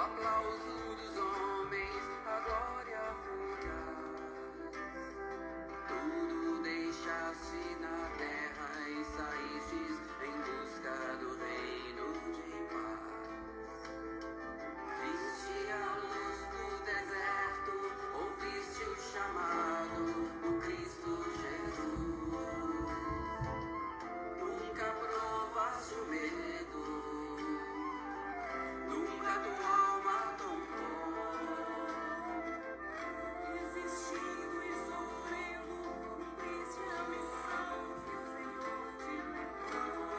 aplauso dos homens, a glória fugaz. Tudo deixaste na terra e saístes em busca do reino de paz. Viste a luz do deserto, ouviste o chamado do Cristo Jesus. Nunca provaste o medo, nunca tua alma tombou. Resistindo e sofrendo, cumpriste a missão que o Senhor te legou.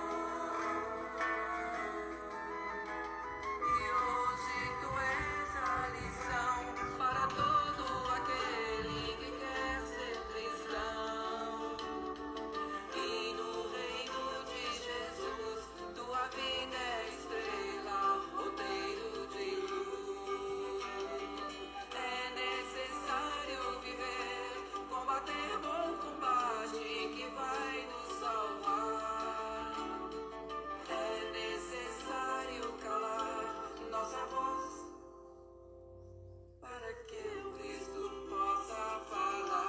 E hoje tu és a lição para todo aquele que quer ser cristão. E no reino de Jesus, tua vida é estrela, roteiro de luz. É necessário viver, combater bom combate que vai nos salvar. É necessário calar nossa voz para que o Cristo possa falar.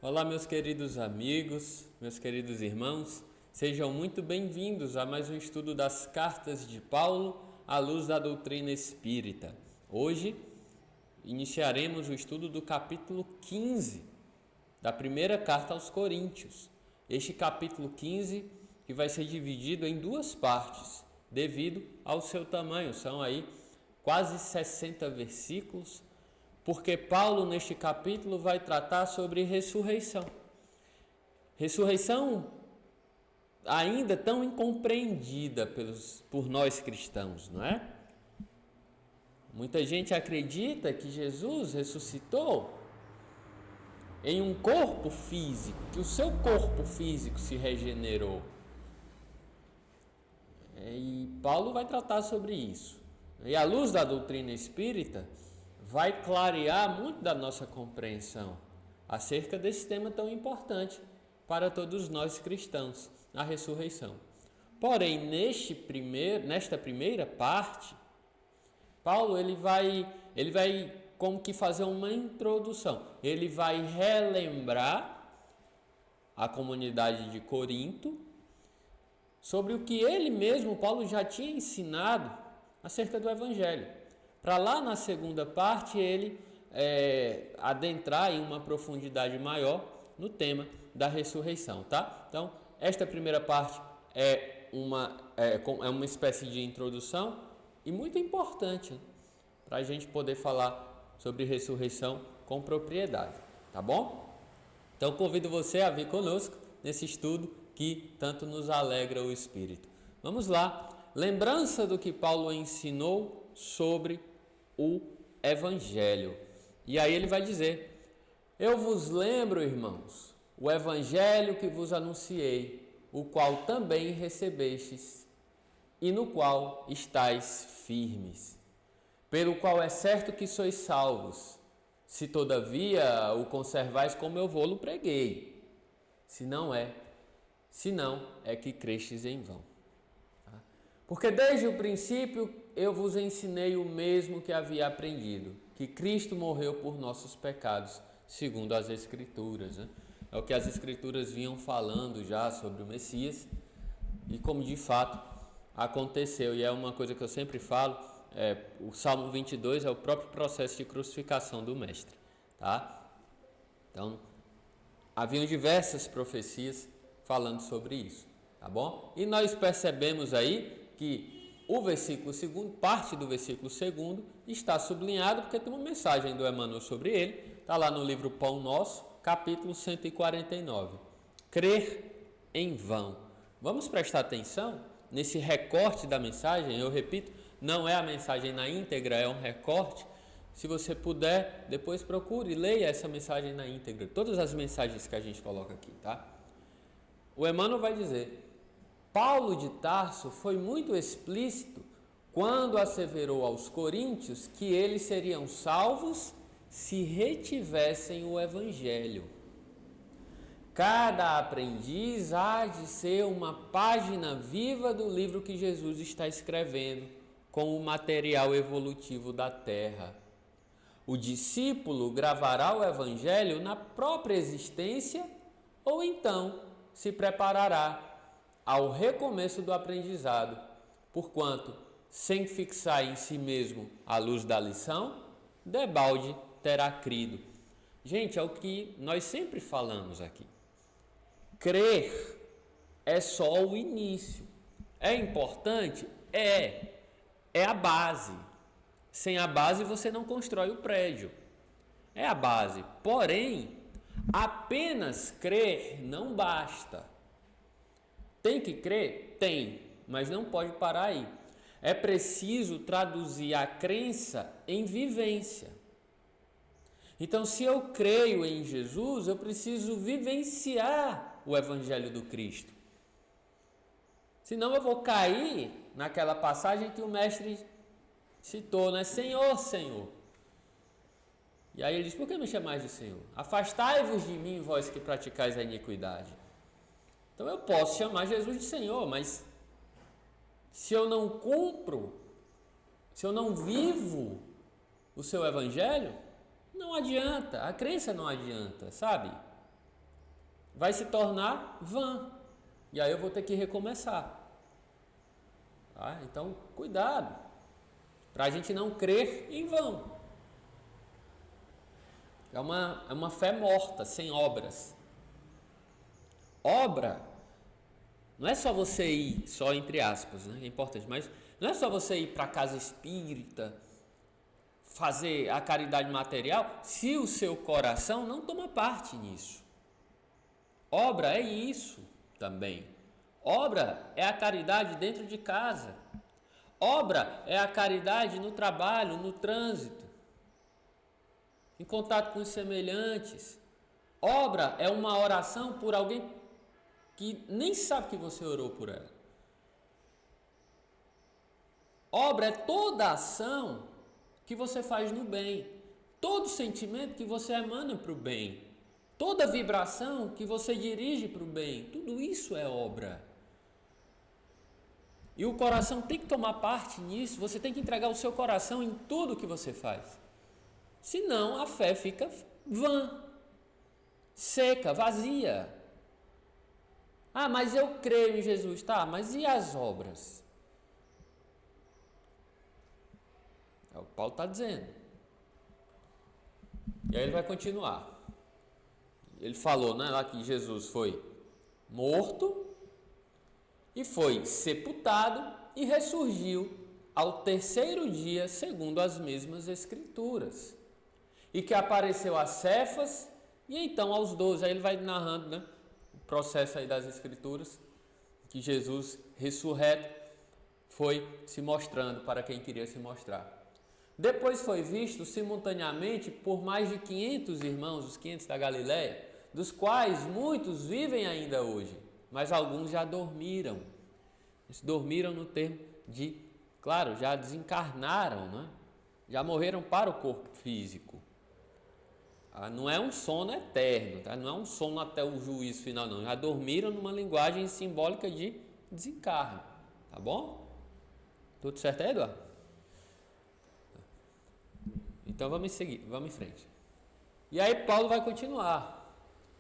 Olá, meus queridos amigos, meus queridos irmãos, sejam muito bem-vindos a mais um estudo das cartas de Paulo à luz da doutrina espírita. Hoje iniciaremos o estudo do capítulo 15 da primeira carta aos Coríntios. Este capítulo 15 que vai ser dividido em duas partes, devido ao seu tamanho, são aí quase 60 versículos, porque Paulo neste capítulo vai tratar sobre ressurreição. Ressurreição ainda tão incompreendida por nós cristãos, não é? Muita gente acredita que Jesus ressuscitou em um corpo físico, que o seu corpo físico se regenerou. E Paulo vai tratar sobre isso. E à luz da doutrina espírita, vai clarear muito da nossa compreensão acerca desse tema tão importante para todos nós cristãos, a ressurreição. Porém, nesta primeira parte, Paulo ele vai como que fazer uma introdução. Ele vai relembrar a comunidade de Corinto sobre o que ele mesmo, Paulo, já tinha ensinado acerca do Evangelho. Para lá na segunda parte ele adentrar em uma profundidade maior no tema da ressurreição, tá? Então, esta primeira parte é uma espécie de introdução e muito importante, né, para a gente poder falar sobre ressurreição com propriedade, tá bom? Então, convido você a vir conosco nesse estudo que tanto nos alegra o espírito. Vamos lá, lembrança do que Paulo ensinou sobre o Evangelho. E aí ele vai dizer: eu vos lembro, irmãos, o Evangelho que vos anunciei, o qual também recebestes, e no qual estáis firmes, pelo qual é certo que sois salvos, se todavia o conservais como eu vou-lo preguei, senão é que crestes em vão. Porque desde o princípio eu vos ensinei o mesmo que havia aprendido, que Cristo morreu por nossos pecados, segundo as Escrituras. Né? É o que as Escrituras vinham falando já sobre o Messias, e como de fato aconteceu. E é uma coisa que eu sempre falo, o Salmo 22 é o próprio processo de crucificação do Mestre. Tá? Então, haviam diversas profecias falando sobre isso. Tá bom? E nós percebemos aí que o versículo 2, parte do versículo 2, está sublinhado porque tem uma mensagem do Emmanuel sobre ele. Está lá no livro Pão Nosso, capítulo 149. Crer em vão. Vamos prestar atenção nesse recorte da mensagem. Eu repito, não é a mensagem na íntegra, é um recorte. Se você puder, depois procure e leia essa mensagem na íntegra. Todas as mensagens que a gente coloca aqui, tá? O Emmanuel vai dizer: Paulo de Tarso foi muito explícito quando asseverou aos coríntios que eles seriam salvos se retivessem o Evangelho. Cada aprendiz há de ser uma página viva do livro que Jesus está escrevendo com o material evolutivo da Terra. O discípulo gravará o Evangelho na própria existência ou então se preparará ao recomeço do aprendizado, porquanto, sem fixar em si mesmo a luz da lição, debalde terá crido. Gente, é o que nós sempre falamos aqui. Crer é só o início. É importante? É a base. Sem a base você não constrói o prédio. É a base. Porém, apenas crer não basta. Tem que crer? Tem, mas não pode parar aí. É preciso traduzir a crença em vivência. Então, se eu creio em Jesus, eu preciso vivenciar o Evangelho do Cristo. Senão eu vou cair naquela passagem que o mestre citou, né? Senhor, Senhor. E aí ele diz, por que me chamais de Senhor? Afastai-vos de mim, vós que praticais a iniquidade. Então eu posso chamar Jesus de Senhor, mas se eu não cumpro, se eu não vivo o seu Evangelho, não adianta, a crença não adianta, sabe? Vai se tornar vã. E aí eu vou ter que recomeçar. Tá? Então, cuidado, para a gente não crer em vão. É uma fé morta, sem obras. Obra não é só você ir, só entre aspas, né? É importante, mas não é só você ir para a casa espírita, fazer a caridade material, se o seu coração não toma parte nisso. Obra é isso também. Obra é a caridade dentro de casa. Obra é a caridade no trabalho, no trânsito, em contato com os semelhantes. Obra é uma oração por alguém que nem sabe que você orou por ela. Obra é toda ação que você faz no bem, todo sentimento que você emana para o bem, toda vibração que você dirige para o bem, tudo isso é obra. E o coração tem que tomar parte nisso, você tem que entregar o seu coração em tudo que você faz. Senão a fé fica vã, seca, vazia. Ah, mas eu creio em Jesus, tá, mas e as obras? É o que Paulo está dizendo. E aí ele vai continuar. Ele falou, né, lá que Jesus foi morto e foi sepultado e ressurgiu ao terceiro dia, segundo as mesmas escrituras. E que apareceu a Cefas e então aos 12. Aí ele vai narrando, né, o processo aí das escrituras, que Jesus ressurreto foi se mostrando para quem queria se mostrar. Depois foi visto simultaneamente por mais de 500 irmãos, os 500 da Galileia, dos quais muitos vivem ainda hoje, mas alguns já dormiram. Eles dormiram no termo de, claro, já desencarnaram, né? Já morreram para o corpo físico. Não é um sono eterno, tá? Não é um sono até o juízo final, não. Já dormiram numa linguagem simbólica de desencarne, tá bom? Tudo certo aí, Eduardo? Então vamos seguir, vamos em frente. E aí Paulo vai continuar.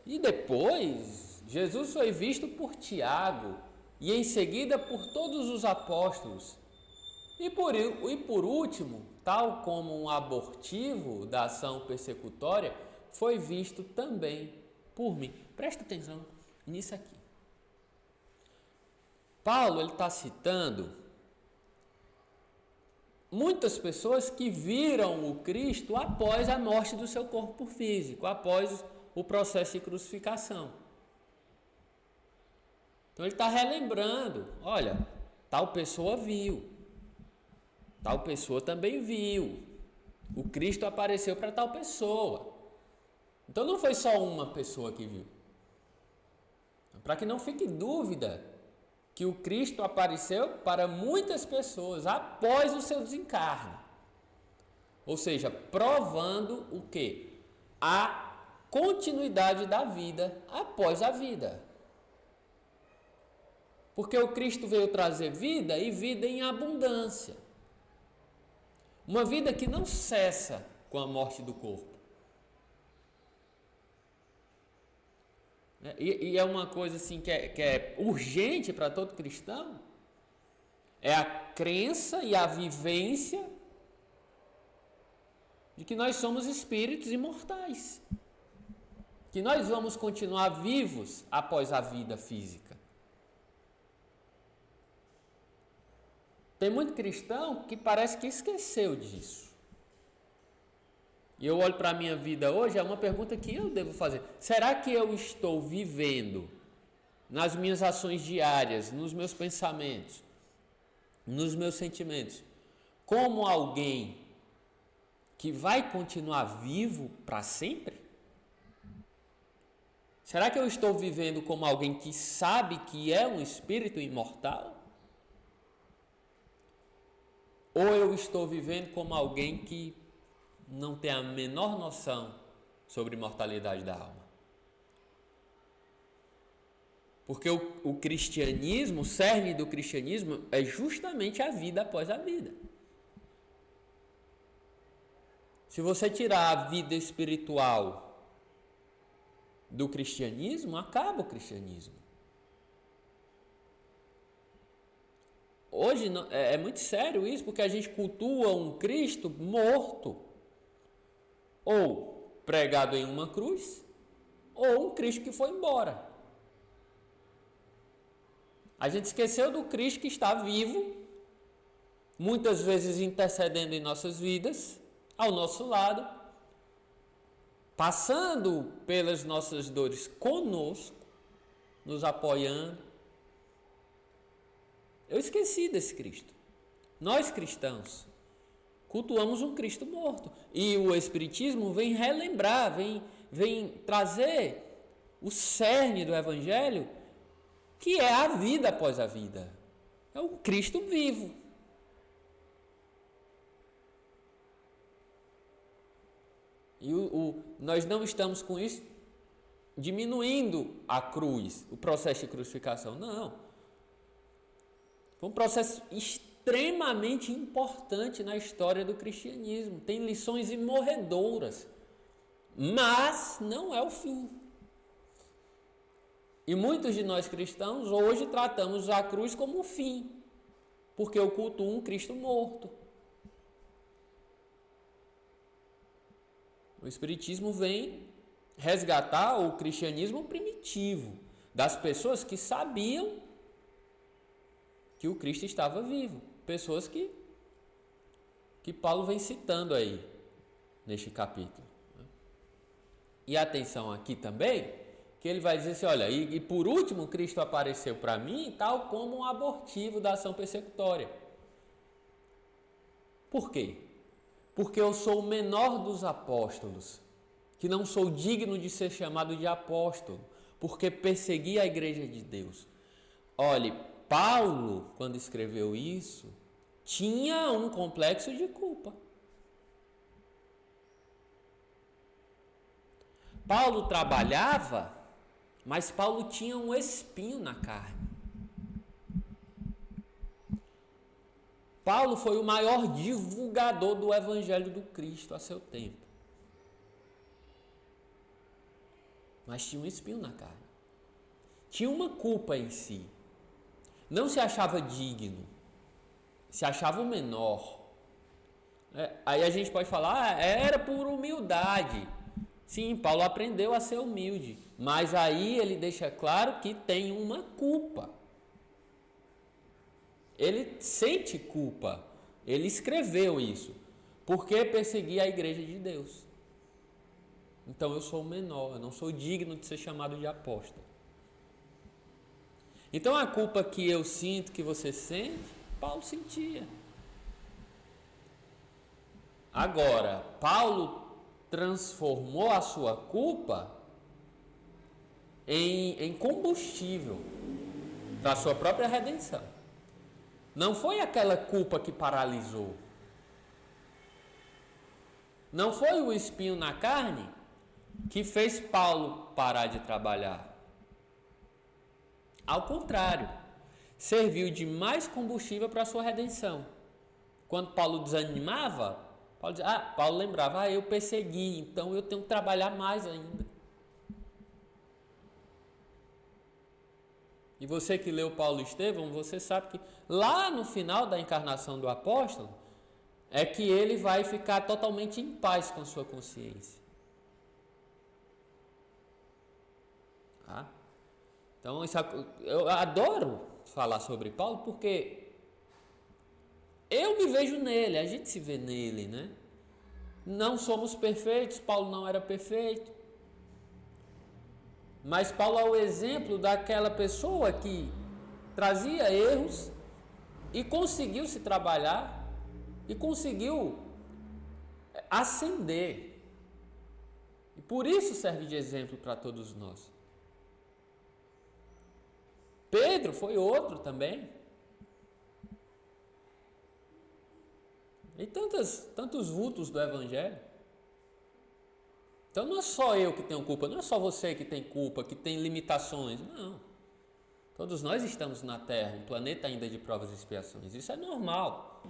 E depois, Jesus foi visto por Tiago e em seguida por todos os apóstolos. E por último, tal como um abortivo da ação persecutória, foi visto também por mim. Presta atenção nisso aqui. Paulo está citando muitas pessoas que viram o Cristo após a morte do seu corpo físico, após o processo de crucificação. Então ele está relembrando, olha, tal pessoa viu, tal pessoa também viu, o Cristo apareceu para tal pessoa. Então não foi só uma pessoa que viu. Para que não fique dúvida que o Cristo apareceu para muitas pessoas após o seu desencarne. Ou seja, provando o quê? A continuidade da vida após a vida. Porque o Cristo veio trazer vida e vida em abundância. Uma vida que não cessa com a morte do corpo. E é uma coisa assim que é urgente para todo cristão. É a crença e a vivência de que nós somos espíritos imortais. Que nós vamos continuar vivos após a vida física. Tem muito cristão que parece que esqueceu disso. E eu olho para a minha vida hoje, é uma pergunta que eu devo fazer. Será que eu estou vivendo nas minhas ações diárias, nos meus pensamentos, nos meus sentimentos, como alguém que vai continuar vivo para sempre? Será que eu estou vivendo como alguém que sabe que é um espírito imortal? Ou eu estou vivendo como alguém que não tem a menor noção sobre a imortalidade da alma? Porque o cristianismo, o cerne do cristianismo é justamente a vida após a vida. Se você tirar a vida espiritual do cristianismo, acaba o cristianismo. Hoje é muito sério isso, porque a gente cultua um Cristo morto, ou pregado em uma cruz, ou um Cristo que foi embora. A gente esqueceu do Cristo que está vivo, muitas vezes intercedendo em nossas vidas, ao nosso lado, passando pelas nossas dores conosco, nos apoiando. Eu esqueci desse Cristo. Nós cristãos cultuamos um Cristo morto. E o Espiritismo vem relembrar, vem trazer o cerne do Evangelho, que é a vida após a vida. É o Cristo vivo. E nós não estamos com isso diminuindo a cruz, o processo de crucificação. Não. Foi um processo extremamente importante na história do cristianismo. Tem lições imorredoras. Mas não é o fim. E muitos de nós cristãos hoje tratamos a cruz como o fim. Porque eu cultuo um Cristo morto. O Espiritismo vem resgatar o cristianismo primitivo, das pessoas que sabiam que o Cristo estava vivo. Pessoas que Paulo vem citando aí, neste capítulo. E atenção aqui também, que ele vai dizer assim, olha, e por último Cristo apareceu para mim tal como um abortivo da ação persecutória. Por quê? Porque eu sou o menor dos apóstolos, que não sou digno de ser chamado de apóstolo, porque persegui a igreja de Deus. Olhe, Paulo, quando escreveu isso, tinha um complexo de culpa. Paulo trabalhava, mas Paulo tinha um espinho na carne. Paulo foi o maior divulgador do Evangelho do Cristo a seu tempo. Mas tinha um espinho na carne. Tinha uma culpa em si. Não se achava digno. Se achava o menor. Aí a gente pode falar, era por humildade. Sim, Paulo aprendeu a ser humilde. Mas aí ele deixa claro que tem uma culpa. Ele sente culpa. Ele escreveu isso. Porque persegui a igreja de Deus. Então eu sou o menor, eu não sou digno de ser chamado de apóstolo. Então a culpa que eu sinto, que você sente, Paulo sentia. Agora, Paulo transformou a sua culpa em combustível da sua própria redenção. Não foi aquela culpa que paralisou. Não foi o espinho na carne que fez Paulo parar de trabalhar. Ao contrário, serviu de mais combustível para a sua redenção. Quando Paulo desanimava, Paulo lembrava, eu persegui, então eu tenho que trabalhar mais ainda. E você que leu Paulo e Estevão, você sabe que lá no final da encarnação do apóstolo, é que ele vai ficar totalmente em paz com sua consciência. Tá? Então, eu adoro falar sobre Paulo porque eu me vejo nele, a gente se vê nele, né? Não somos perfeitos, Paulo não era perfeito. Mas Paulo é o exemplo daquela pessoa que trazia erros e conseguiu se trabalhar e conseguiu ascender. E por isso serve de exemplo para todos nós. Pedro foi outro também. E tantos vultos do Evangelho. Então não é só eu que tenho culpa, não é só você que tem culpa, que tem limitações. Não. Todos nós estamos na Terra, um planeta ainda de provas e expiações. Isso é normal.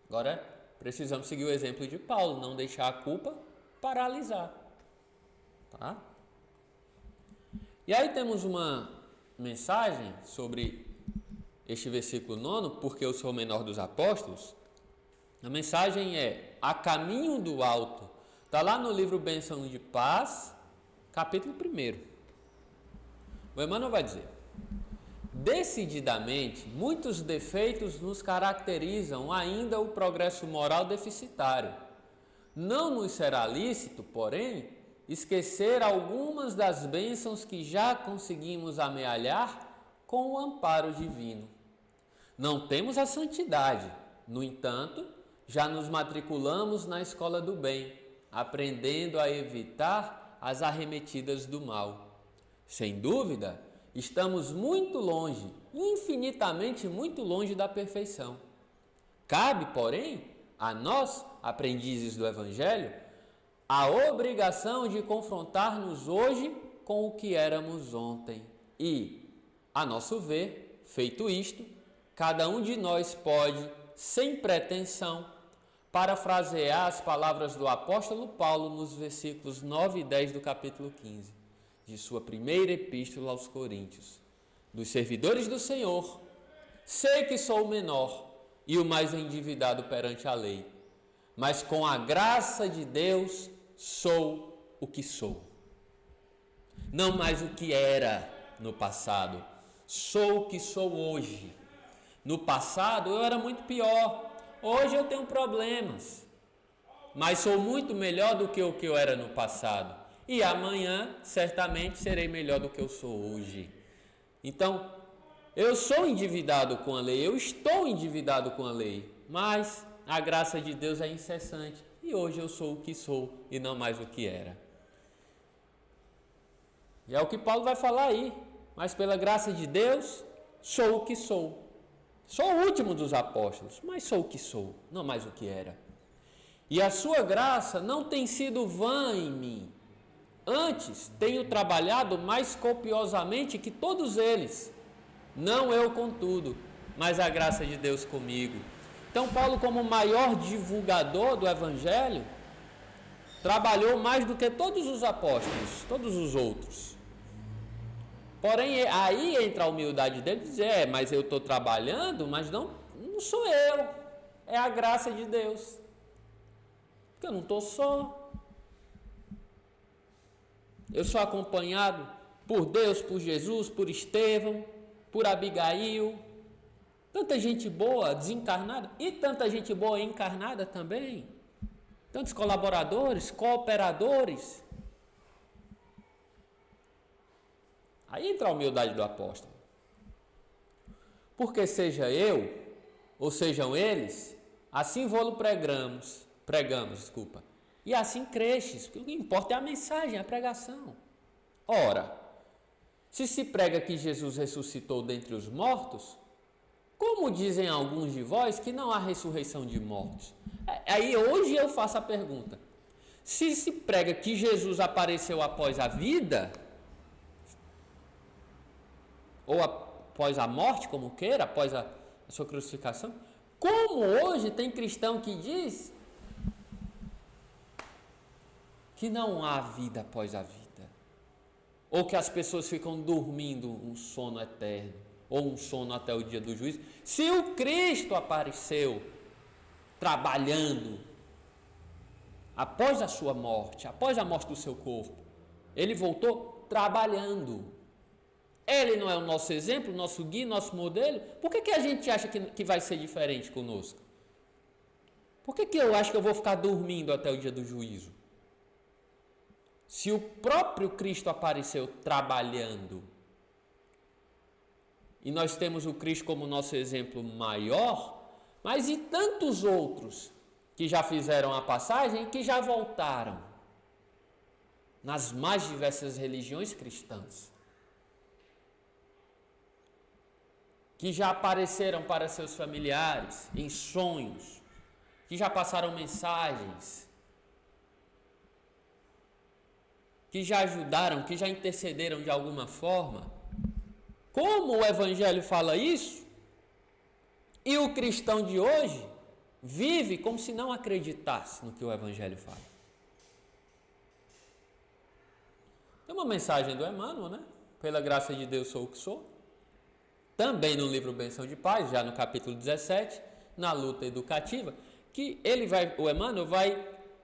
Agora, precisamos seguir o exemplo de Paulo, não deixar a culpa paralisar. Tá? E aí temos uma mensagem sobre este versículo 9, porque eu sou o menor dos apóstolos. A mensagem é: a caminho do alto. Está lá no livro Bênção de Paz, capítulo 1. O Emmanuel vai dizer: decididamente, muitos defeitos nos caracterizam ainda o progresso moral deficitário. Não nos será lícito, porém, esquecer algumas das bênçãos que já conseguimos amealhar com o amparo divino. Não temos a santidade, no entanto, já nos matriculamos na escola do bem, aprendendo a evitar as arremetidas do mal. Sem dúvida, estamos muito longe, infinitamente muito longe da perfeição. Cabe, porém, a nós, aprendizes do Evangelho, a obrigação de confrontar-nos hoje com o que éramos ontem. E, a nosso ver, feito isto, cada um de nós pode, sem pretensão, parafrasear as palavras do apóstolo Paulo nos versículos 9 e 10 do capítulo 15, de sua primeira epístola aos Coríntios. Dos servidores do Senhor, sei que sou o menor e o mais endividado perante a lei, mas com a graça de Deus sou o que sou. Não mais o que era no passado, sou o que sou hoje. No passado eu era muito pior. Hoje eu tenho problemas, mas sou muito melhor do que o que eu era no passado. E amanhã, certamente, serei melhor do que eu sou hoje. Então, eu sou endividado com a lei, eu estou endividado com a lei, mas a graça de Deus é incessante. E hoje eu sou o que sou e não mais o que era. E é o que Paulo vai falar aí. Mas pela graça de Deus, sou o que sou. Sou o último dos apóstolos, mas sou o que sou, não mais o que era. E a sua graça não tem sido vã em mim. Antes, tenho trabalhado mais copiosamente que todos eles. Não eu, contudo, mas a graça de Deus comigo. Então, Paulo, como maior divulgador do Evangelho, trabalhou mais do que todos os apóstolos, todos os outros. Porém, aí entra a humildade dele de dizer, mas eu estou trabalhando, mas não sou eu, é a graça de Deus. Porque eu não estou só. Eu sou acompanhado por Deus, por Jesus, por Estevão, por Abigail, tanta gente boa desencarnada e tanta gente boa encarnada também, tantos colaboradores, cooperadores. Aí entra a humildade do apóstolo. Porque seja eu, ou sejam eles, assim vô-lo pregamos, e assim cresces. O que importa é a mensagem, a pregação. Ora, se prega que Jesus ressuscitou dentre os mortos, como dizem alguns de vós que não há ressurreição de mortos? Aí hoje eu faço a pergunta: Se se prega que Jesus apareceu após a vida, ou após a morte, como queira, após a sua crucificação, como hoje tem cristão que diz que não há vida após a vida, ou que as pessoas ficam dormindo um sono eterno, ou um sono até o dia do juízo, se o Cristo apareceu trabalhando após a sua morte, após a morte do seu corpo, ele voltou trabalhando. Ele não é o nosso exemplo, nosso guia, nosso modelo? Por que a gente acha que vai ser diferente conosco? Por que eu acho que eu vou ficar dormindo até o dia do juízo? Se o próprio Cristo apareceu trabalhando, e nós temos o Cristo como nosso exemplo maior, mas e tantos outros que já fizeram a passagem e que já voltaram nas mais diversas religiões cristãs, que já apareceram para seus familiares em sonhos, que já passaram mensagens, que já ajudaram, que já intercederam de alguma forma. Como o Evangelho fala isso, e o cristão de hoje vive como se não acreditasse no que o Evangelho fala. Tem uma mensagem do Emmanuel, né? Pela graça de Deus sou o que sou. Também no livro Benção de Paz, já no capítulo 17, na luta educativa, que o Emmanuel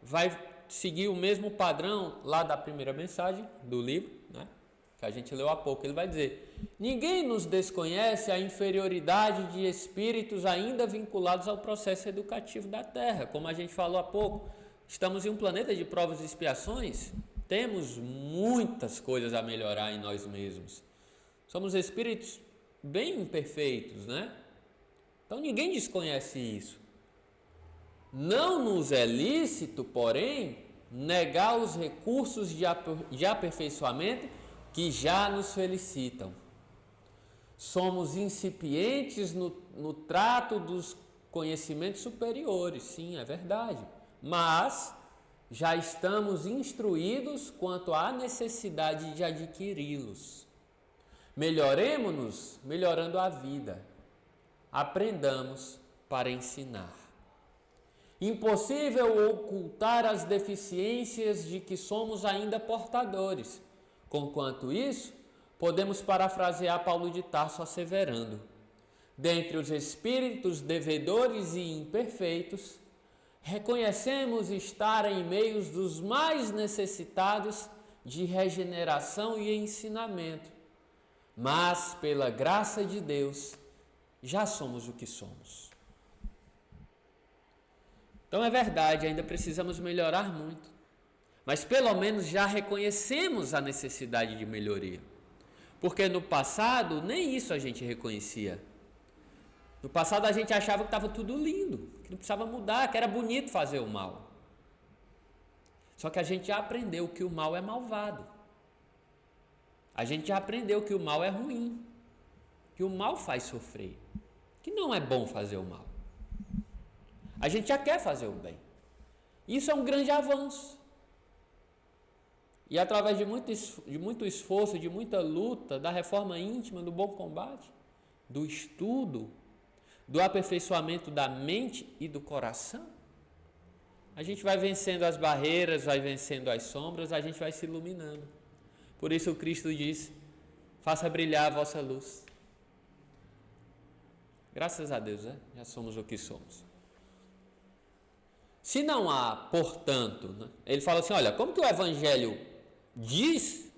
vai seguir o mesmo padrão lá da primeira mensagem do livro, né, que a gente leu há pouco. Ele vai dizer: ninguém nos desconhece a inferioridade de espíritos ainda vinculados ao processo educativo da Terra. Como a gente falou há pouco, estamos em um planeta de provas e expiações, temos muitas coisas a melhorar em nós mesmos. Somos espíritos bem imperfeitos, né? Então ninguém desconhece isso. Não nos é lícito, porém, negar os recursos de aperfeiçoamento que já nos felicitam. Somos incipientes no trato dos conhecimentos superiores, sim, é verdade, mas já estamos instruídos quanto à necessidade de adquiri-los. Melhoremo-nos melhorando a vida. Aprendamos para ensinar. Impossível ocultar as deficiências de que somos ainda portadores. Conquanto isso, podemos parafrasear Paulo de Tarso asseverando: dentre os espíritos devedores e imperfeitos, reconhecemos estar em meios dos mais necessitados de regeneração e ensinamento. Mas, pela graça de Deus, já somos o que somos. Então é verdade, ainda precisamos melhorar muito. Mas pelo menos já reconhecemos a necessidade de melhoria. Porque no passado, nem isso a gente reconhecia. No passado a gente achava que estava tudo lindo, que não precisava mudar, que era bonito fazer o mal. Só que a gente já aprendeu que o mal é malvado. A gente já aprendeu que o mal é ruim, que o mal faz sofrer, que não é bom fazer o mal. A gente já quer fazer o bem. Isso é um grande avanço. E através de muito esforço, de muita luta, da reforma íntima, do bom combate, do estudo, do aperfeiçoamento da mente e do coração, a gente vai vencendo as barreiras, vai vencendo as sombras, a gente vai se iluminando. Por isso o Cristo diz: faça brilhar a vossa luz. Graças a Deus, né? Já somos o que somos. Se não há, portanto, né? Ele fala assim, olha, como que o Evangelho diz,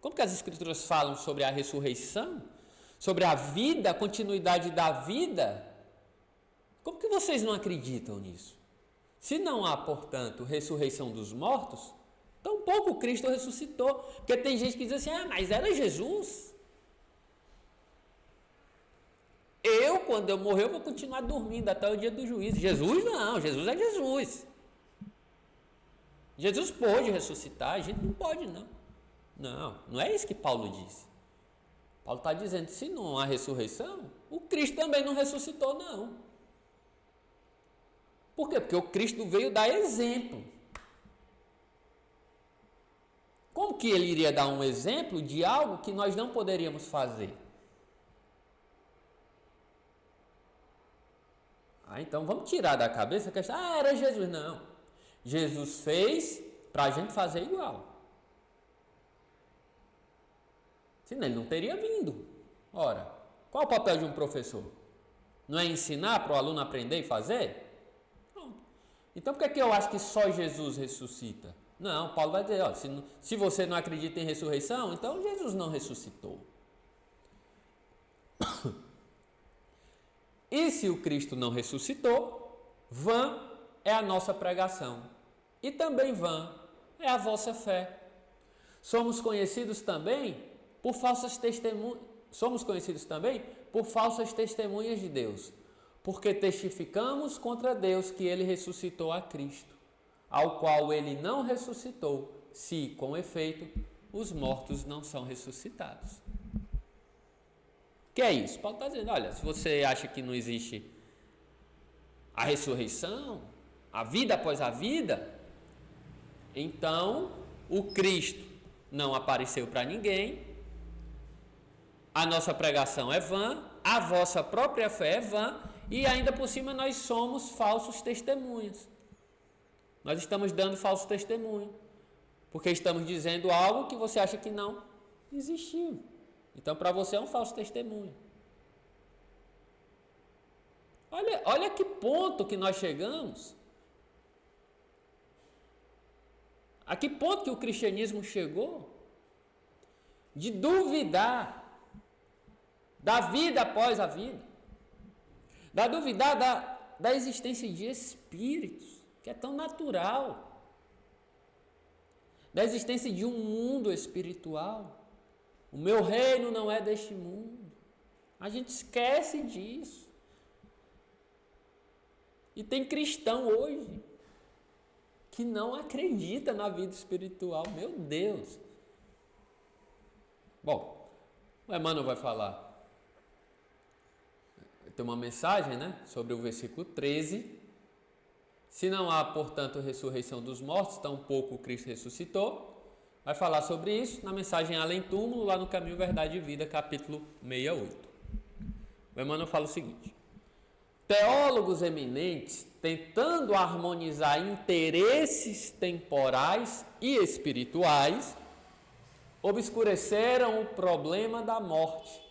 como que as Escrituras falam sobre a ressurreição, sobre a vida, a continuidade da vida, como que vocês não acreditam nisso? Se não há, portanto, ressurreição dos mortos, tampouco Cristo ressuscitou. Porque tem gente que diz assim, mas era Jesus. Quando eu morrer, eu vou continuar dormindo até o dia do juízo. Jesus não, Jesus é Jesus. Jesus pôde ressuscitar, a gente não pode não. Não é isso que Paulo disse. Paulo está dizendo, se não há ressurreição, o Cristo também não ressuscitou não. Por quê? Porque o Cristo veio dar exemplo. Como que ele iria dar um exemplo de algo que nós não poderíamos fazer? Então vamos tirar da cabeça a questão, era Jesus. Não. Jesus fez para a gente fazer igual. Senão ele não teria vindo. Ora, qual o papel de um professor? Não é ensinar para o aluno aprender e fazer? Não. Então por que eu acho que só Jesus ressuscita? Não, Paulo vai dizer, se você não acredita em ressurreição, então Jesus não ressuscitou. E se o Cristo não ressuscitou, vã é a nossa pregação. E também vã é a vossa fé. Somos conhecidos também por falsas testemunhas de Deus, porque testificamos contra Deus que ele ressuscitou a Cristo, ao qual ele não ressuscitou, se, com efeito, os mortos não são ressuscitados. Que é isso? Paulo está dizendo, olha, se você acha que não existe a ressurreição, a vida após a vida, então o Cristo não apareceu para ninguém, a nossa pregação é vã, a vossa própria fé é vã, e ainda por cima nós somos falsos testemunhas. Nós estamos dando falso testemunho, porque estamos dizendo algo que você acha que não existiu. Então, para você é um falso testemunho. Olha que ponto que nós chegamos. A que ponto que o cristianismo chegou de duvidar da vida após a vida, da duvidar da existência de espíritos, que é tão natural, da existência de um mundo espiritual. O meu reino não é deste mundo. A gente esquece disso. E tem cristão hoje que não acredita na vida espiritual. Meu Deus! Bom, o Emmanuel vai falar. Tem uma mensagem, sobre o versículo 13. Se não há, portanto, ressurreição dos mortos, tampouco o Cristo ressuscitou. Vai falar sobre isso na mensagem Além Túmulo, lá no Caminho, Verdade e Vida, capítulo 68. O Emmanuel fala o seguinte: teólogos eminentes, tentando harmonizar interesses temporais e espirituais, obscureceram o problema da morte,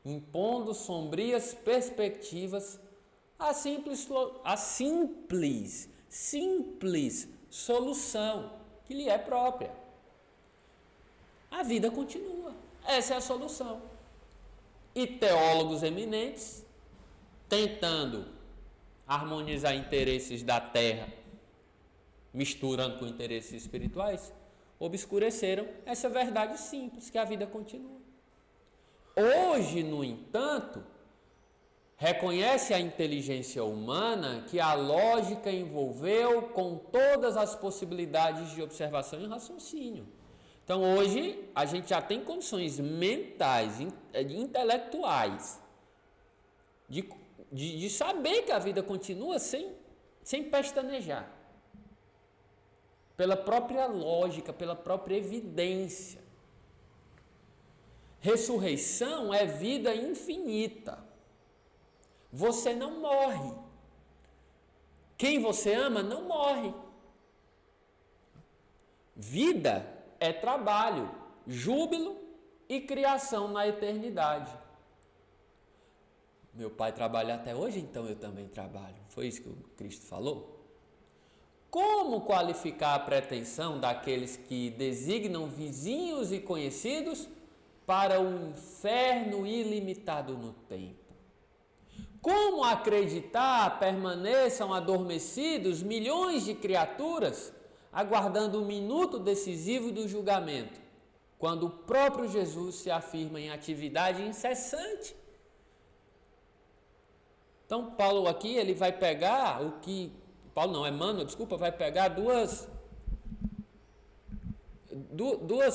impondo sombrias perspectivas à simples solução que lhe é própria. A vida continua. Essa é a solução. E teólogos eminentes, tentando harmonizar interesses da terra, misturando com interesses espirituais, obscureceram essa verdade simples, que a vida continua. Hoje, no entanto, reconhece a inteligência humana que a lógica envolveu com todas as possibilidades de observação e raciocínio. Então, hoje, a gente já tem condições mentais, intelectuais, de saber que a vida continua sem pestanejar. Pela própria lógica, pela própria evidência. Ressurreição é vida infinita. Você não morre. Quem você ama não morre. Vida é trabalho, júbilo e criação na eternidade. Meu pai trabalha até hoje, então eu também trabalho. Foi isso que o Cristo falou? Como qualificar a pretensão daqueles que designam vizinhos e conhecidos para o inferno ilimitado no tempo? Como acreditar permaneçam adormecidos milhões de criaturas aguardando o minuto decisivo do julgamento, quando o próprio Jesus se afirma em atividade incessante? Então, Paulo aqui, ele vai pegar o que... Emmanuel, vai pegar duas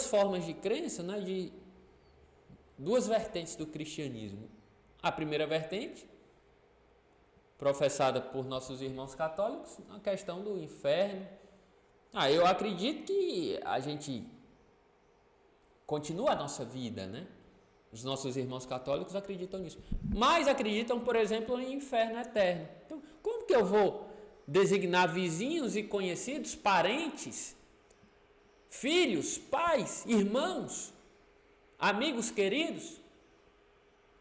formas de crença, de duas vertentes do cristianismo. A primeira vertente, professada por nossos irmãos católicos, a questão do inferno. Eu acredito que a gente continua a nossa vida, né? Os nossos irmãos católicos acreditam nisso. Mas acreditam, por exemplo, em inferno eterno. Então, como que eu vou designar vizinhos e conhecidos, parentes, filhos, pais, irmãos, amigos queridos,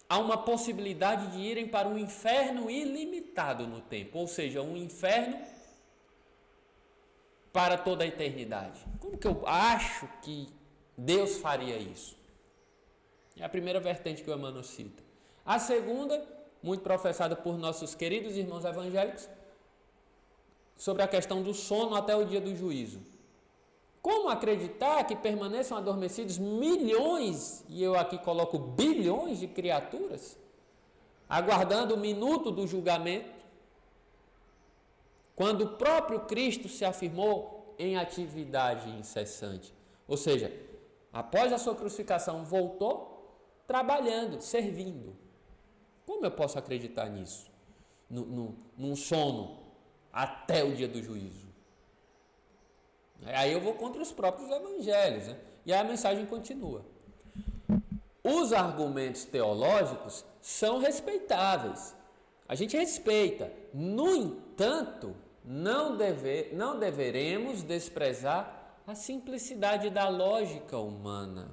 a uma possibilidade de irem para um inferno ilimitado no tempo, ou seja, um inferno para toda a eternidade? Como que eu acho que Deus faria isso? É a primeira vertente que o Emmanuel cita. A segunda, muito professada por nossos queridos irmãos evangélicos, sobre a questão do sono até o dia do juízo. Como acreditar que permaneçam adormecidos milhões, e eu aqui coloco bilhões de criaturas, aguardando o minuto do julgamento, quando o próprio Cristo se afirmou em atividade incessante? Ou seja, após a sua crucificação, voltou trabalhando, servindo. Como eu posso acreditar nisso? Num sono até o dia do juízo? Aí eu vou contra os próprios evangelhos, né? E aí a mensagem continua. Os argumentos teológicos são respeitáveis. A gente respeita. No entanto, não deveremos desprezar a simplicidade da lógica humana.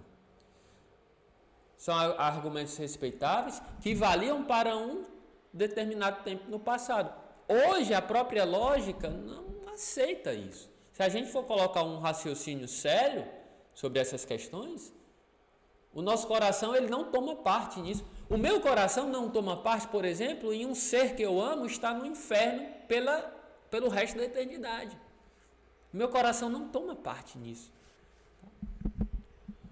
São argumentos respeitáveis que valiam para um determinado tempo no passado. Hoje, a própria lógica não aceita isso. Se a gente for colocar um raciocínio sério sobre essas questões, o nosso coração ele não toma parte nisso. O meu coração não toma parte, por exemplo, em um ser que eu amo estar no inferno pelo resto da eternidade. O meu coração não toma parte nisso.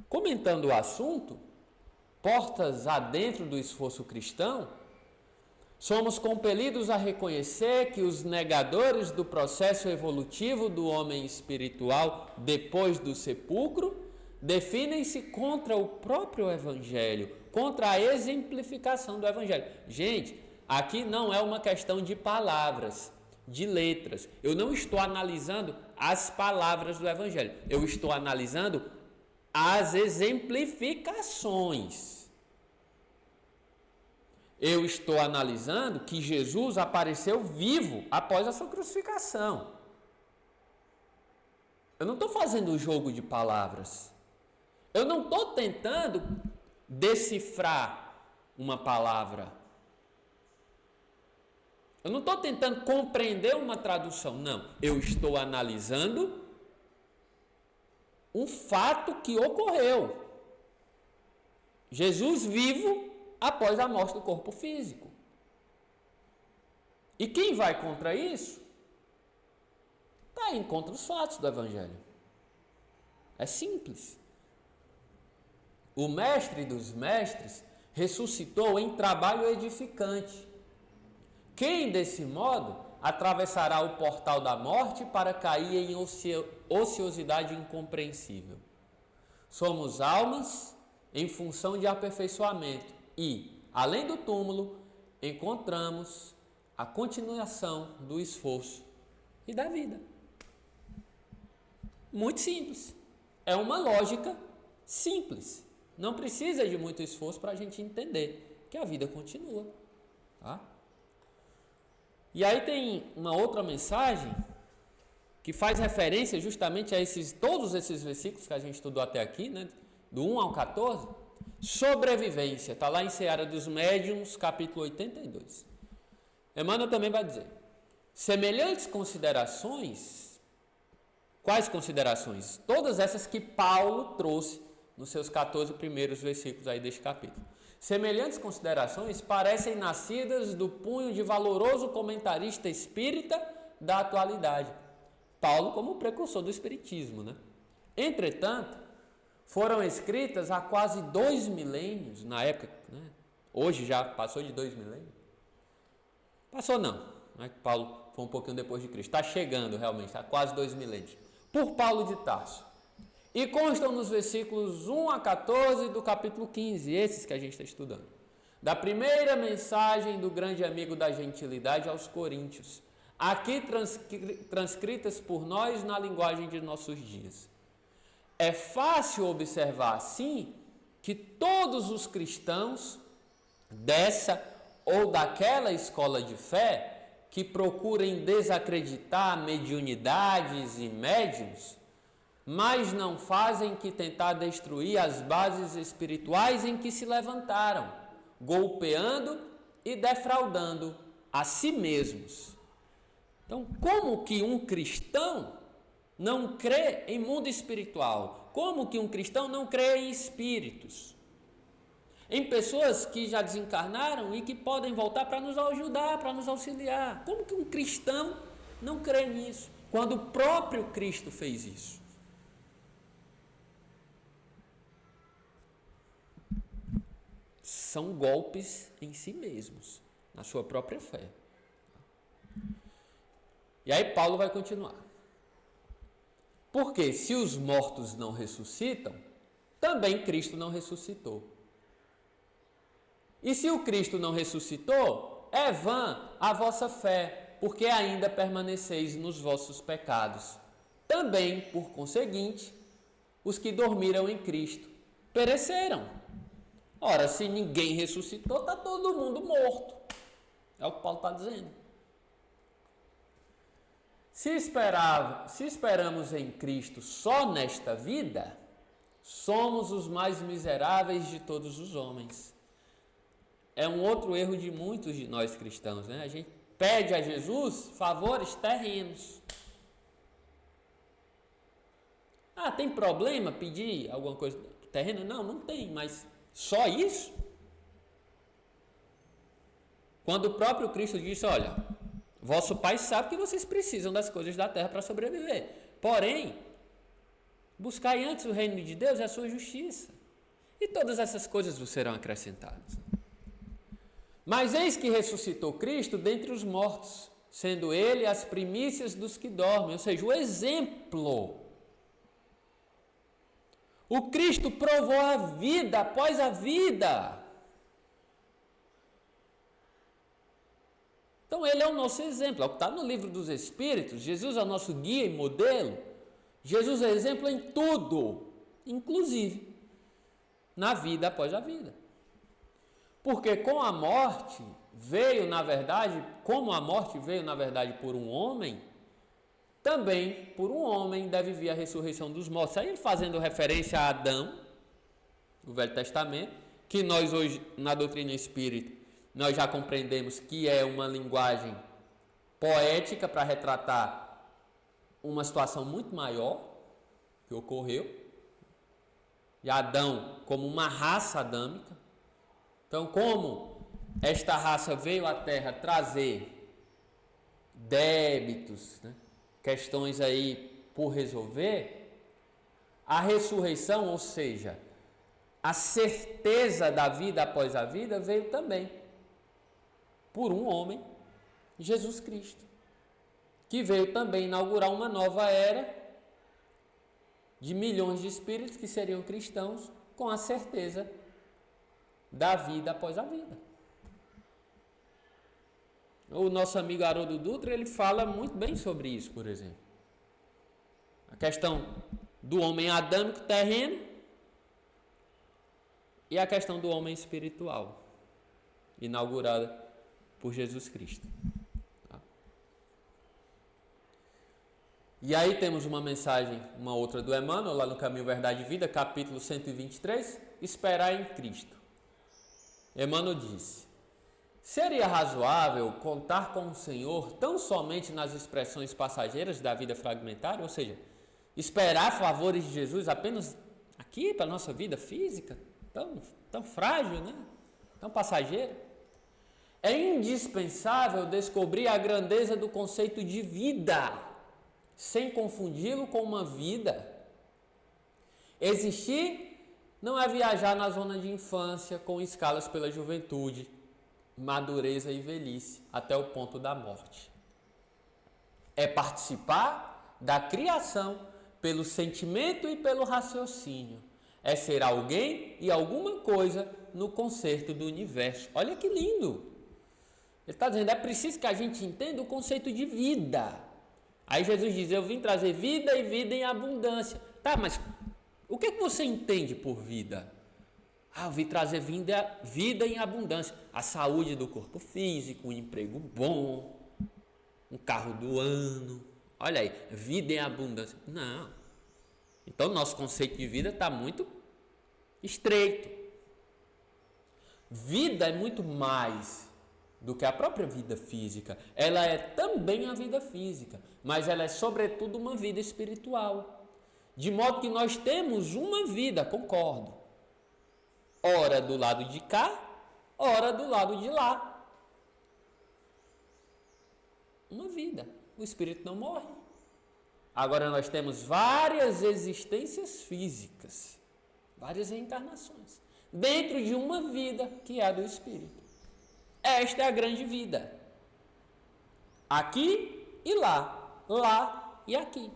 Comentando o assunto, portas adentro do esforço cristão, somos compelidos a reconhecer que os negadores do processo evolutivo do homem espiritual depois do sepulcro definem-se contra o próprio Evangelho, contra a exemplificação do Evangelho. Gente, aqui não é uma questão de palavras, de letras. Eu não estou analisando as palavras do Evangelho, eu estou analisando as exemplificações. Eu estou analisando que Jesus apareceu vivo após a sua crucificação. Eu não estou fazendo um jogo de palavras. Eu não estou tentando decifrar uma palavra. Eu não estou tentando compreender uma tradução. Não. Eu estou analisando um fato que ocorreu. Jesus vivo após a morte do corpo físico. E quem vai contra isso, está em contra os fatos do Evangelho. É simples. O mestre dos mestres ressuscitou em trabalho edificante. Quem, desse modo, atravessará o portal da morte para cair em ociosidade incompreensível? Somos almas em função de aperfeiçoamento e, além do túmulo, encontramos a continuação do esforço e da vida. Muito simples. É uma lógica simples. Não precisa de muito esforço para a gente entender que a vida continua. Tá? E aí tem uma outra mensagem que faz referência justamente a todos esses versículos que a gente estudou até aqui, né? Do 1 ao 14. Sobrevivência, está lá em Seara dos Médiuns, capítulo 82. Emmanuel também vai dizer, semelhantes considerações, quais considerações? Todas essas que Paulo trouxe nos seus 14 primeiros versículos aí deste capítulo. Semelhantes considerações parecem nascidas do punho de valoroso comentarista espírita da atualidade. Paulo como precursor do espiritismo, né? Entretanto, foram escritas há quase 2 milênios, na época, né? Hoje já passou de 2 milênios. Passou não, né? Paulo foi um pouquinho depois de Cristo. Está chegando realmente, está quase 2 milênios. Por Paulo de Tarso. E constam nos versículos 1 a 14 do capítulo 15, esses que a gente está estudando. Da primeira mensagem do grande amigo da gentilidade aos Coríntios. Aqui transcritas por nós na linguagem de nossos dias. é fácil observar, assim, que todos os cristãos dessa ou daquela escola de fé que procurem desacreditar mediunidades e médiuns, mas não fazem que tentar destruir as bases espirituais em que se levantaram, golpeando e defraudando a si mesmos. Então, como que um cristão não crê em mundo espiritual? Como que um cristão não crê em espíritos? Em pessoas que já desencarnaram e que podem voltar para nos ajudar, para nos auxiliar. Como que um cristão não crê nisso, quando o próprio Cristo fez isso? São golpes em si mesmos, na sua própria fé. E aí Paulo vai continuar. Porque se os mortos não ressuscitam, também Cristo não ressuscitou. E se o Cristo não ressuscitou, é vã a vossa fé, porque ainda permaneceis nos vossos pecados. Também, por conseguinte, os que dormiram em Cristo pereceram. Ora, se ninguém ressuscitou, está todo mundo morto. É o que Paulo está dizendo. Se esperamos em Cristo só nesta vida, somos os mais miseráveis de todos os homens. É um outro erro de muitos de nós cristãos, né? A gente pede a Jesus favores terrenos. Ah, tem problema pedir alguma coisa terrena? Não, não tem, mas só isso? Quando o próprio Cristo disse, olha, vosso Pai sabe que vocês precisam das coisas da terra para sobreviver. Porém, buscai antes o reino de Deus e a sua justiça. E todas essas coisas vos serão acrescentadas. Mas eis que ressuscitou Cristo dentre os mortos, sendo ele as primícias dos que dormem, ou seja, o exemplo. O Cristo provou a vida após a vida. Então ele é o nosso exemplo, é o que está no livro dos Espíritos. Jesus é o nosso guia e modelo. Jesus é exemplo em tudo, inclusive na vida após a vida. Porque com a morte veio, na verdade, como a morte veio, na verdade, por um homem, também por um homem deve vir a ressurreição dos mortos. Aí ele fazendo referência a Adão, do Velho Testamento, que nós hoje, na doutrina espírita, nós já compreendemos que é uma linguagem poética para retratar uma situação muito maior que ocorreu. E Adão como uma raça adâmica. Então, como esta raça veio à Terra trazer débitos, né, questões aí por resolver, a ressurreição, ou seja, a certeza da vida após a vida, veio também por um homem, Jesus Cristo, que veio também inaugurar uma nova era de milhões de espíritos que seriam cristãos com a certeza da vida após a vida. O nosso amigo Haroldo Dutra, ele fala muito bem sobre isso, por exemplo. A questão do homem adâmico terreno e a questão do homem espiritual, inaugurada por Jesus Cristo. Tá? E aí temos uma mensagem, uma outra do Emmanuel, lá no Caminho, Verdade e Vida, capítulo 123, esperar em Cristo. Emmanuel disse: seria razoável contar com o Senhor tão somente nas expressões passageiras da vida fragmentária, ou seja, esperar favores de Jesus apenas aqui para a nossa vida física, tão frágil, né? Tão passageira? É indispensável descobrir a grandeza do conceito de vida, sem confundi-lo com uma vida. Existir não é viajar na zona de infância com escalas pela juventude, madureza e velhice, até o ponto da morte. É participar da criação pelo sentimento e pelo raciocínio. É ser alguém e alguma coisa no concerto do universo. Olha que lindo! Ele está dizendo, é preciso que a gente entenda o conceito de vida. Aí Jesus diz, eu vim trazer vida e vida em abundância. Tá, mas O que é que você entende por vida? Eu vim trazer vida em abundância. A saúde do corpo físico, um emprego bom, um carro do ano. Olha aí, vida em abundância. Não. Então, nosso conceito de vida está muito estreito. Vida é muito mais do que a própria vida física. Ela é também a vida física, mas ela é sobretudo uma vida espiritual. De modo que nós temos uma vida, concordo. Ora do lado de cá, ora do lado de lá. Uma vida. O espírito não morre. Agora nós temos várias existências físicas, várias reencarnações, dentro de uma vida que é a do espírito. Esta é a grande vida. Aqui e lá, lá e aqui.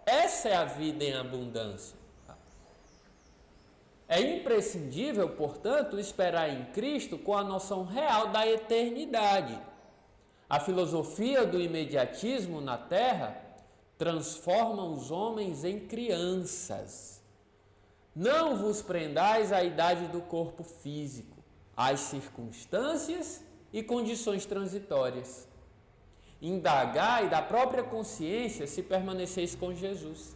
Essa é a vida em abundância. É imprescindível, portanto, esperar em Cristo com a noção real da eternidade. A filosofia do imediatismo na Terra transforma os homens em crianças. Não vos prendais à idade do corpo físico, às circunstâncias e condições transitórias. Indagai da própria consciência se permaneceis com Jesus,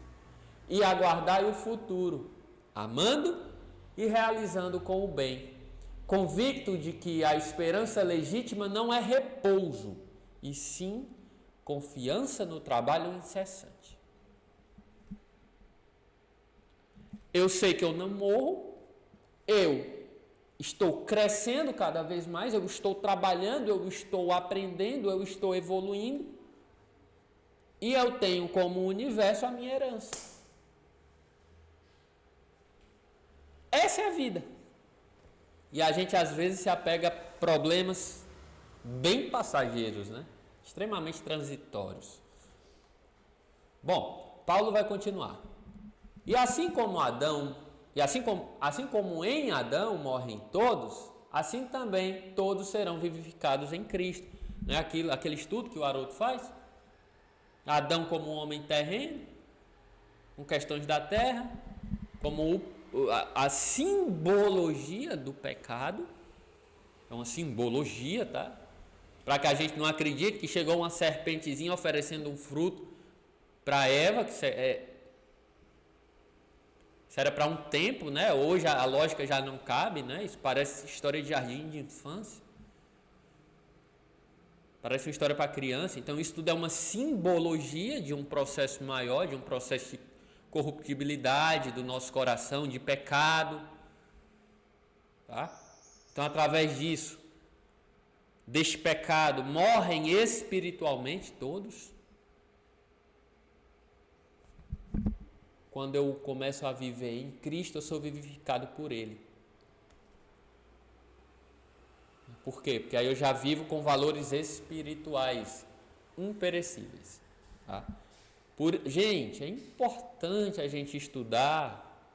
e aguardai o futuro, amando e realizando com o bem, convicto de que a esperança legítima não é repouso, e sim confiança no trabalho incessante. Eu sei que eu não morro, eu estou crescendo cada vez mais, eu estou trabalhando, eu estou aprendendo, eu estou evoluindo, e eu tenho como universo a minha herança. Essa é a vida. E a gente às vezes se apega a problemas bem passageiros, né? Extremamente transitórios. Bom, Paulo vai continuar. E assim como em Adão morrem todos, assim também todos serão vivificados em Cristo. Não é aquele estudo que o Haroldo faz? Adão como um homem terreno, com questões da terra, como a simbologia do pecado. É uma simbologia, tá? Para que a gente não acredite que chegou uma serpentezinha oferecendo um fruto para Eva, que isso era para um tempo, né? Hoje a lógica já não cabe, né? Isso parece história de jardim de infância. Parece uma história para criança. Então isso tudo é uma simbologia de um processo maior, de um processo de corruptibilidade do nosso coração, de pecado. Tá? Então através disso, deste pecado, morrem espiritualmente todos. Quando eu começo a viver em Cristo, eu sou vivificado por Ele. Por quê? Porque aí eu já vivo com valores espirituais imperecíveis. Tá? Gente, é importante a gente estudar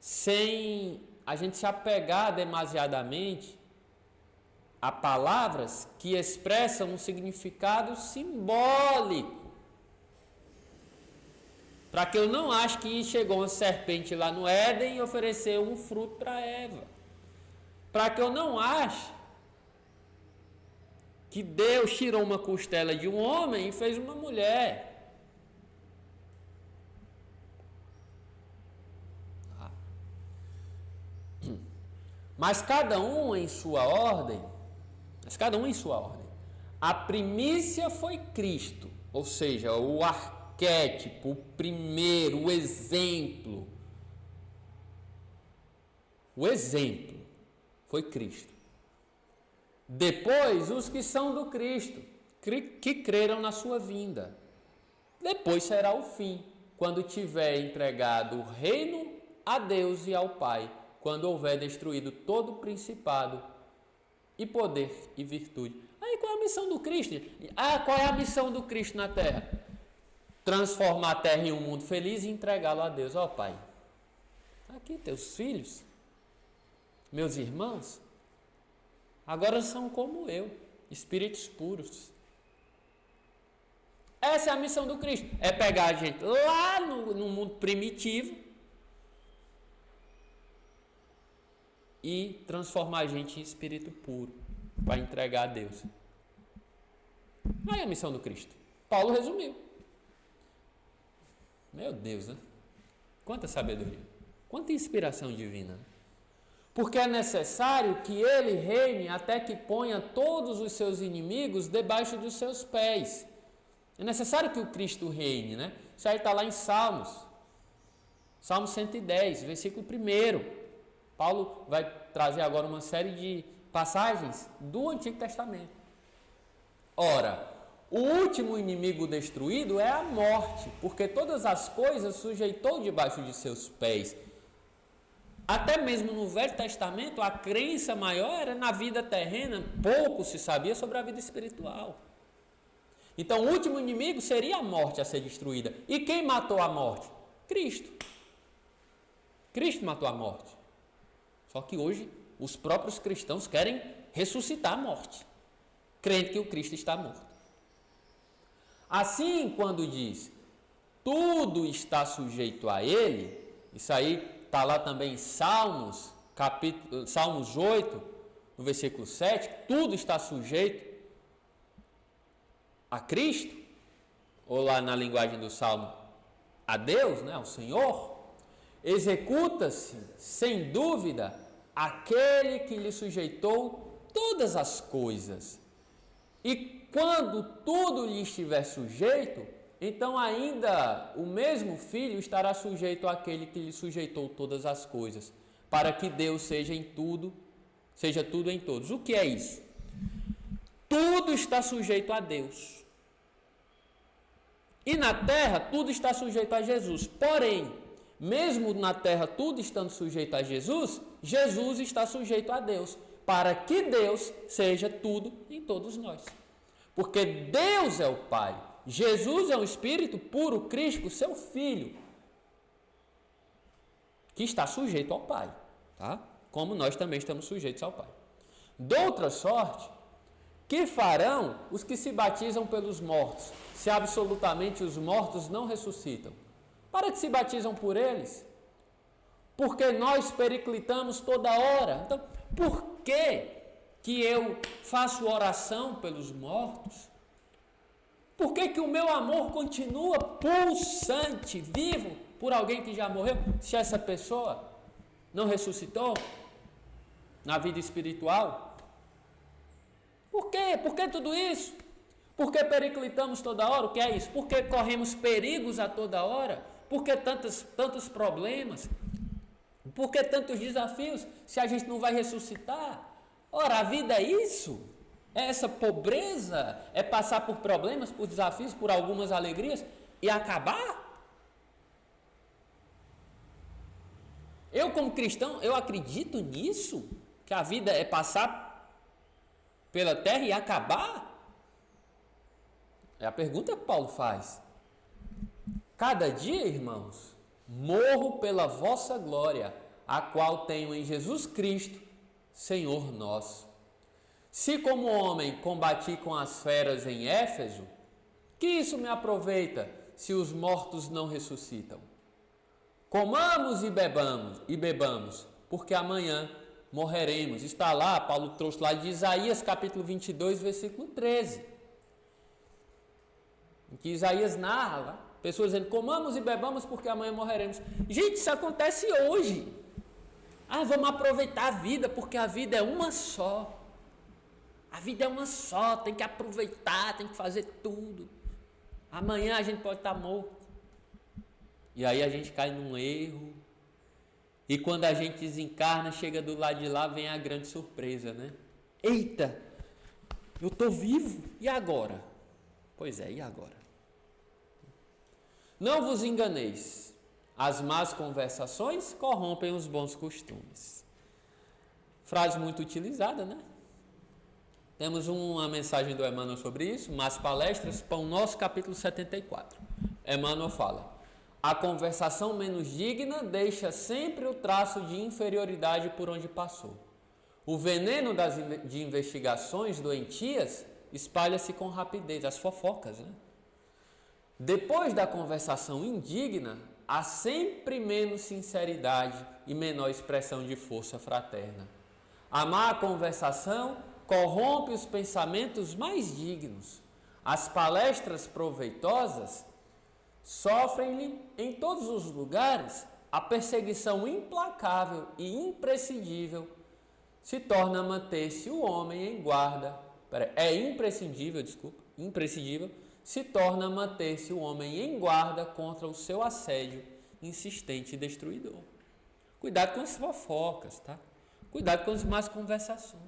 sem a gente se apegar demasiadamente a palavras que expressam um significado simbólico. Para que eu não ache que chegou uma serpente lá no Éden e ofereceu um fruto para Eva. Para que eu não ache que Deus tirou uma costela de um homem e fez uma mulher. Mas cada um em sua ordem. A primícia foi Cristo, ou seja, o arquétipo, o primeiro, o exemplo. O exemplo foi Cristo. Depois, os que são do Cristo, que creram na sua vinda. Depois será o fim, quando tiver entregado o reino a Deus e ao Pai, quando houver destruído todo o principado e poder e virtude. Aí qual é a missão do Cristo? Qual é a missão do Cristo na Terra? Transformar a Terra em um mundo feliz e entregá-lo a Deus. Pai, aqui teus filhos, meus irmãos, agora são como eu, espíritos puros. Essa é a missão do Cristo. É pegar a gente lá no mundo primitivo e transformar a gente em espírito puro para entregar a Deus. Aí é a missão do Cristo. Paulo resumiu. Meu Deus, né? Quanta sabedoria. Quanta inspiração divina. Porque é necessário que ele reine até que ponha todos os seus inimigos debaixo dos seus pés. É necessário que o Cristo reine, né? Isso aí está lá em Salmos. Salmo 110, versículo 1. Paulo vai trazer agora uma série de passagens do Antigo Testamento. Ora, o último inimigo destruído é a morte, porque todas as coisas sujeitou debaixo de seus pés. Até mesmo no Velho Testamento, a crença maior era na vida terrena, pouco se sabia sobre a vida espiritual. Então, o último inimigo seria a morte a ser destruída. E quem matou a morte? Cristo. Cristo matou a morte. Só que hoje, os próprios cristãos querem ressuscitar a morte, crendo que o Cristo está morto. Assim, quando diz, tudo está sujeito a ele, isso aí está lá também em Salmos 8, no versículo 7, tudo está sujeito a Cristo, ou lá na linguagem do Salmo, a Deus, né, ao Senhor, executa-se, sem dúvida, aquele que lhe sujeitou todas as coisas. E quando tudo lhe estiver sujeito, então ainda o mesmo Filho estará sujeito àquele que lhe sujeitou todas as coisas, para que Deus seja tudo em todos. O que é isso? Tudo está sujeito a Deus. E na terra tudo está sujeito a Jesus. Porém, mesmo na terra tudo estando sujeito a Jesus, Jesus está sujeito a Deus, para que Deus seja tudo em todos nós. Porque Deus é o Pai, Jesus é um Espírito puro, Cristo, seu Filho, que está sujeito ao Pai, tá? Como nós também estamos sujeitos ao Pai. Doutra sorte, que farão os que se batizam pelos mortos, se absolutamente os mortos não ressuscitam? Para que se batizam por eles? Porque nós periclitamos toda hora. Então, por que eu faço oração pelos mortos? Por que o meu amor continua pulsante, vivo, por alguém que já morreu, se essa pessoa não ressuscitou na vida espiritual? Por quê? Por que tudo isso? Por que periclitamos toda hora? O que é isso? Por que corremos perigos a toda hora? Por que tantos problemas? Por que tantos desafios se a gente não vai ressuscitar? Ora, a vida é isso? É essa pobreza? É passar por problemas, por desafios, por algumas alegrias e acabar? Eu, como cristão, eu acredito nisso? Que a vida é passar pela terra e acabar? É a pergunta que Paulo faz. Cada dia, irmãos, morro pela vossa glória, a qual tenho em Jesus Cristo, Senhor nosso. Se como homem combati com as feras em Éfeso, que isso me aproveita se os mortos não ressuscitam? Comamos e bebamos, porque amanhã morreremos. Está lá, Paulo trouxe lá de Isaías capítulo 22, versículo 13. Em que Isaías narra lá, pessoas dizendo, comamos e bebamos porque amanhã morreremos. Gente, isso acontece hoje. Vamos aproveitar a vida, porque a vida é uma só. A vida é uma só, tem que aproveitar, tem que fazer tudo. Amanhã a gente pode estar morto. E aí a gente cai num erro. E quando a gente desencarna, chega do lado de lá, vem a grande surpresa, né? Eita, eu estou vivo, e agora? Pois é, e agora? Não vos enganeis, as más conversações corrompem os bons costumes. Frase muito utilizada, né? Temos uma mensagem do Emmanuel sobre isso, Más Palestras, Pão Nosso, capítulo 74. Emmanuel fala, a conversação menos digna deixa sempre o traço de inferioridade por onde passou. O veneno de investigações doentias espalha-se com rapidez, as fofocas, né? Depois da conversação indigna, há sempre menos sinceridade e menor expressão de força fraterna. A má conversação corrompe os pensamentos mais dignos. As palestras proveitosas sofrem-lhe em todos os lugares a perseguição implacável e imprescindível. Se torna manter-se o homem em guarda. Imprescindível, se torna manter-se o homem em guarda contra o seu assédio insistente e destruidor. Cuidado com as fofocas, tá? Cuidado com as más conversações.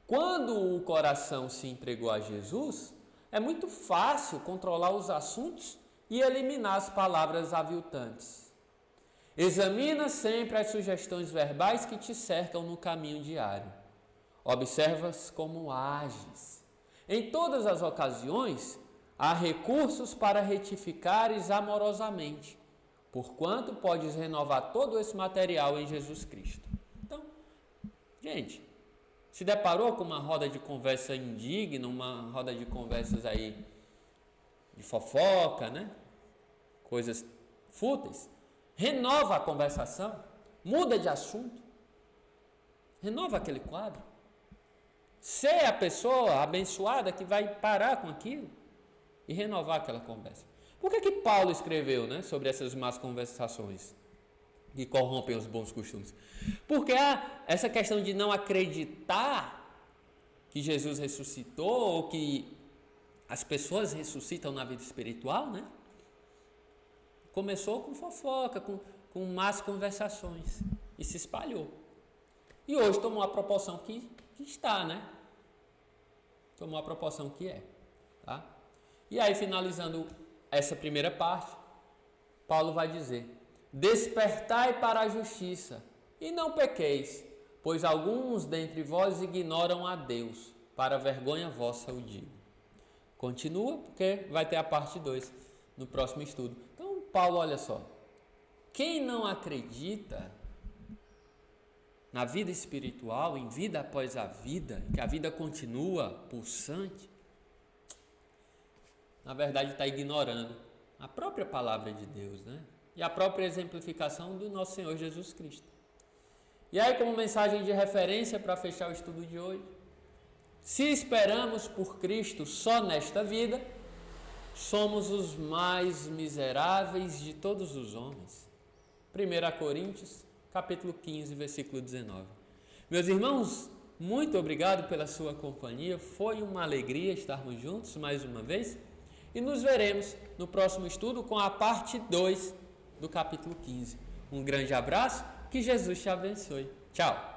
Quando o coração se entregou a Jesus, é muito fácil controlar os assuntos e eliminar as palavras aviltantes. Examina sempre as sugestões verbais que te cercam no caminho diário. Observa-as como ages. Em todas as ocasiões, há recursos para retificares amorosamente, porquanto podes renovar todo esse material em Jesus Cristo. Então, gente, se deparou com uma roda de conversa indigna, uma roda de conversas aí de fofoca, né? Coisas fúteis, renova a conversação, muda de assunto, renova aquele quadro. Ser a pessoa abençoada que vai parar com aquilo e renovar aquela conversa. Por que Paulo escreveu, né, sobre essas más conversações que corrompem os bons costumes? Porque há essa questão de não acreditar que Jesus ressuscitou ou que as pessoas ressuscitam na vida espiritual, né? Começou com fofoca, com más conversações e se espalhou. E hoje tomou a proporção que está, né? Tomou a proporção que é, tá? E aí, finalizando essa primeira parte, Paulo vai dizer: despertai para a justiça e não pequeis, pois alguns dentre vós ignoram a Deus, para vergonha vossa o digo. Continua, porque vai ter a parte 2 no próximo estudo. Então, Paulo, olha só, quem não acredita na vida espiritual, em vida após a vida, que a vida continua pulsante, na verdade está ignorando a própria palavra de Deus, né? E a própria exemplificação do nosso Senhor Jesus Cristo. E aí, como mensagem de referência para fechar o estudo de hoje, se esperamos por Cristo só nesta vida, somos os mais miseráveis de todos os homens. 1 Coríntios, capítulo 15, versículo 19. Meus irmãos, muito obrigado pela sua companhia. Foi uma alegria estarmos juntos mais uma vez. E nos veremos no próximo estudo com a parte 2 do capítulo 15. Um grande abraço, que Jesus te abençoe. Tchau!